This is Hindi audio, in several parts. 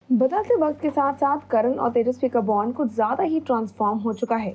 बदलते वक्त के साथ साथ करण और तेजस्वी का बॉन्ड कुछ ज्यादा ही ट्रांसफॉर्म हो चुका है।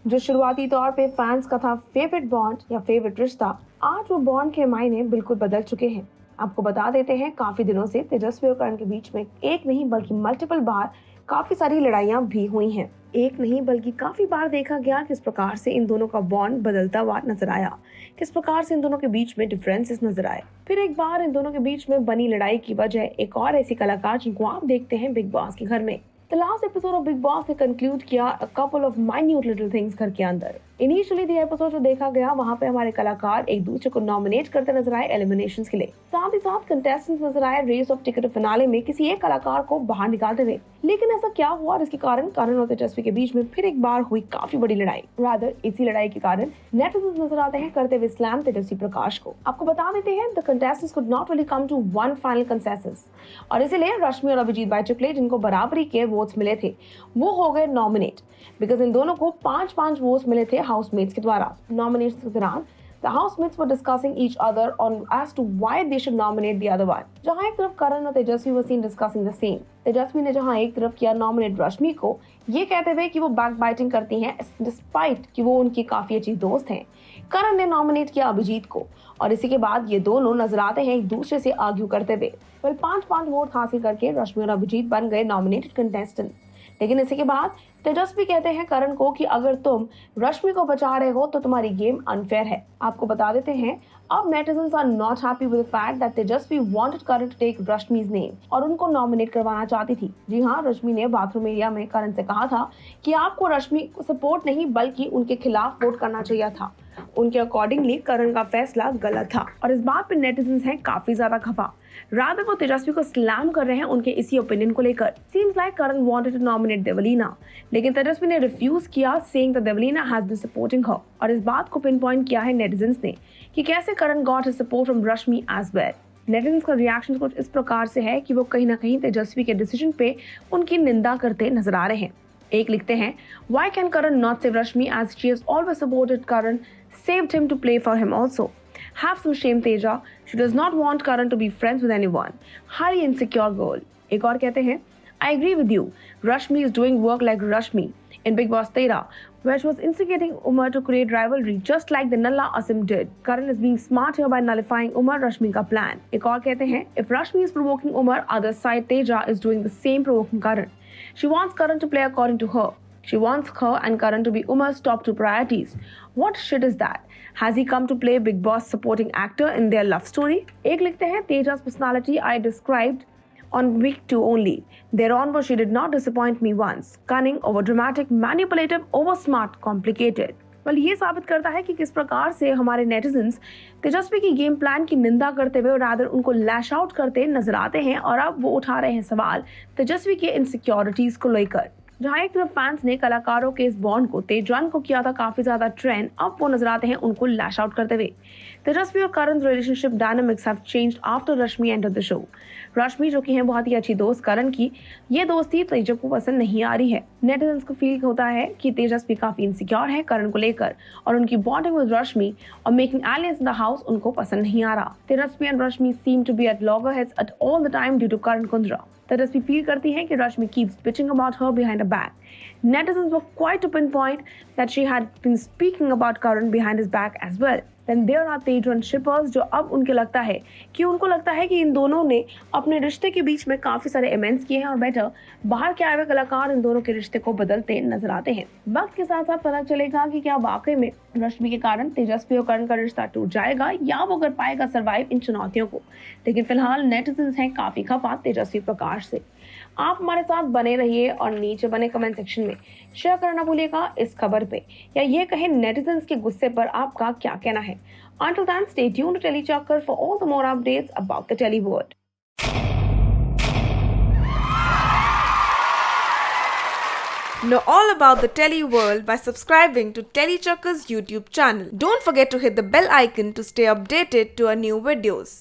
जो शुरुआती तौर पे फैंस का था फेवरेट बॉन्ड या फेवरेट रिश्ता, आज वो बॉन्ड के मायने बिल्कुल बदल चुके हैं। आपको बता देते हैं, काफी दिनों से तेजस्वी और करण के बीच में एक नहीं बल्कि मल्टीपल बार काफी सारी लड़ाइयां भी हुई हैं। एक नहीं बल्कि काफी बार देखा गया किस प्रकार से इन दोनों का बॉन्ड बदलता हुआ नजर आया, किस प्रकार से इन दोनों के बीच में डिफरेंसेस नजर आए। फिर एक बार इन दोनों के बीच में बनी लड़ाई की वजह एक और ऐसी कलाकार जिनको आप देखते हैं बिग बॉस के घर में। The last episode of big boss ने कंक्लूड किया a couple of minute little things घर के अंदर। इनिशियली द एपिसोड जो देखा गया, वहां पे हमारे कलाकार एक दूसरे को नॉमिनेट करते नजर आए एलिमिनेशंस के लिए। साथ ही साथ कंटेस्टेंट्स नजर आए रेस ऑफ टिकट फिनाले में किसी एक कलाकार को बाहर निकालते हुए। लेकिन ऐसा क्या हुआ जिसके कारण करण और तेजस्वी के बीच में फिर एक बार हुई काफी बड़ी लड़ाई। रादर इसी लड़ाई के कारण नेटिजन्स नजर आते हैं करते हुए स्लैम तेजस्वी प्रकाश को। आपको बता देते हैं, the contestants could not really come to one final consensus और इसीलिए रश्मि और अभिजीत बायचुकले, जिनको बराबरी के वोट्स मिले थे, वो हो गए नॉमिनेट। बिकॉज इन दोनों को 5-5 वोट्स मिले थे हाउसमेट्स के द्वारा। नॉमिनेशन के दौरान The housemates were discussing each other on as to why they should nominate the other one. जहाँ एक तरफ करण और तेजस्वी were seen discussing the same. तेजस्वी ने जहाँ एक तरफ किया नॉमिनेट रश्मि को, ये कहते हुए कि वो बैकबाइटिंग करती हैं डिस्पाइट कि वो उनकी काफी अच्छी दोस्त हैं। करण ने नॉमिनेट किया अभिजीत को और इसी के बाद ये दोनों नजर आते हैं एक दूसरे से आर्ग्यू करते हुए। 5-5 वोट हासिल करके रश्मि और अभिजीत बन गए नॉमिनेटेड कंटेस्टेंट। लेकिन इसी के बाद तेजस्वी कहते हैं करण को कि अगर तुम रश्मि को बचा रहे हो तो तुम्हारी गेम अनफेयर है। आपको बता देते हैं, अब netizens are not happy with the fact that Tejasswi wanted Karan to take रश्मि's नेम और उनको नॉमिनेट करवाना चाहती थी। जी हाँ, रश्मि ने बाथरूम एरिया में करण से कहा था कि आपको रश्मि को सपोर्ट नहीं बल्कि उनके खिलाफ वोट करना चाहिए था। उनके अकॉर्डिंगली करण का फैसला गलत था और इस बात पे नेटिजन्स हैं काफी ज्यादा खफा। रादर वो तेजस्वी को स्लैम कर रहे हैं उनके इसी ओपिनियन को लेकर। Seems like Karan wanted to nominate Devoleena, लेकिन तेजस्वी ने रिफ्यूज किया, saying that Devoleena has been supporting her. और इस बात को पिन पॉइंट किया है नेटिजन्स ने कि कैसे Karan got his support from Rashmi as well. Netizens का रिएक्शन कुछ इस प्रकार से है कि वो कहीं ना कहीं तेजस्वी के डिसीजन पे उनकी निंदा करते नजर आ रहे हैं। एक लिखते हैं, Why can Karan not save Rashmi as she has always supported Karan, saved him to play for him also? Have some shame Teja, she does not want Karan to be friends with anyone. Highly insecure girl. एक और कहते हैं, I agree with you. Rashmi is doing work like Rashmi in Big Boss 13, where she was instigating Umar to create rivalry just like the Nalla Asim did. Karan is being smart here by nullifying Umar Rashmi का plan. एक और कहते हैं, if Rashmi is provoking Umar, other side Teja is doing the same provoking Karan. She wants Karan to play according to her. She wants her and Karan to be Umar's top 2 priorities. What shit is that? Has he come to play Big Boss supporting actor in their love story? एक लिखते हैं, Teja's personality I described on week 2 only. Thereon she did not disappoint me once. Cunning, overdramatic, manipulative, oversmart, complicated. ये साबित करता है कि किस प्रकार से हमारे नेटिजन्स तेजस्वी की गेम प्लान की निंदा करते हुए और रादर उनको लैश आउट करते नजर आते हैं और अब वो उठा रहे हैं सवाल तेजस्वी के इनसिक्योरिटीज को लेकर। जहाँ एक तरफ फैंस ने कलाकारों के इस बॉन्ड को तेजवान को किया था काफी ज्यादा ट्रेंड, अब वो नजर आते हैं उनको लैश आउट करते हुए। तेजस्वी और Karan relationship dynamics have changed after Rashmi entered the show. Rashmi जो कि है बहुत ही अच्छी दोस्त करण की, ये दोस्ती तेजस्वी को पसंद नहीं आ रही है। नेटिजन्स को फील होता है कि तेजस्वी काफी इनसिक्योर है करण को लेकर और उनकी बॉन्डिंग विद रश्मि और making alliances in the house उनको पसंद नहीं आ रहा। Tejasswi and Rashmi seem to be at loggerheads at all the time due to Karan Kundrra. Tejasswi feel करती है कि रश्मि keeps bitching about her behind her back. Netizens were quite to pinpoint that she had been speaking about Karan behind his back as well. Then there are Tejan shippers जो अब उनको लगता है कि इन दोनों ने अपने रिश्ते के बीच में काफी सारे अमेंड्स किए हैं और बेटर बाहर के आए हुए कलाकार इन दोनों के रिश्ते को बदलते नजर आते हैं। वक्त के साथ साथ पता चलेगा कि क्या वाकई में रश्मि के कारण तेजस्वी और करण का रिश्ता टूट जाएगा या वो कर पाएगा सर्वाइव इन चुनौतियों को। लेकिन फिलहाल नेटिजन्स हैं काफी खफा तेजस्वी प्रकाश से। आप हमारे साथ बने रहिए और नीचे बने कमेंट सेक्शन में शेयर करना भूलिएगा इस खबर पे, या ये कहें नेटिजन्स के गुस्से पर आपका क्या कहना है। Until then, stay tuned to TeleChakkar for all the more updates about the Tele world. Know all about the Tele world by subscribing to TeleChakkar's YouTube channel. Don't forget to hit the bell icon to stay updated to our new videos.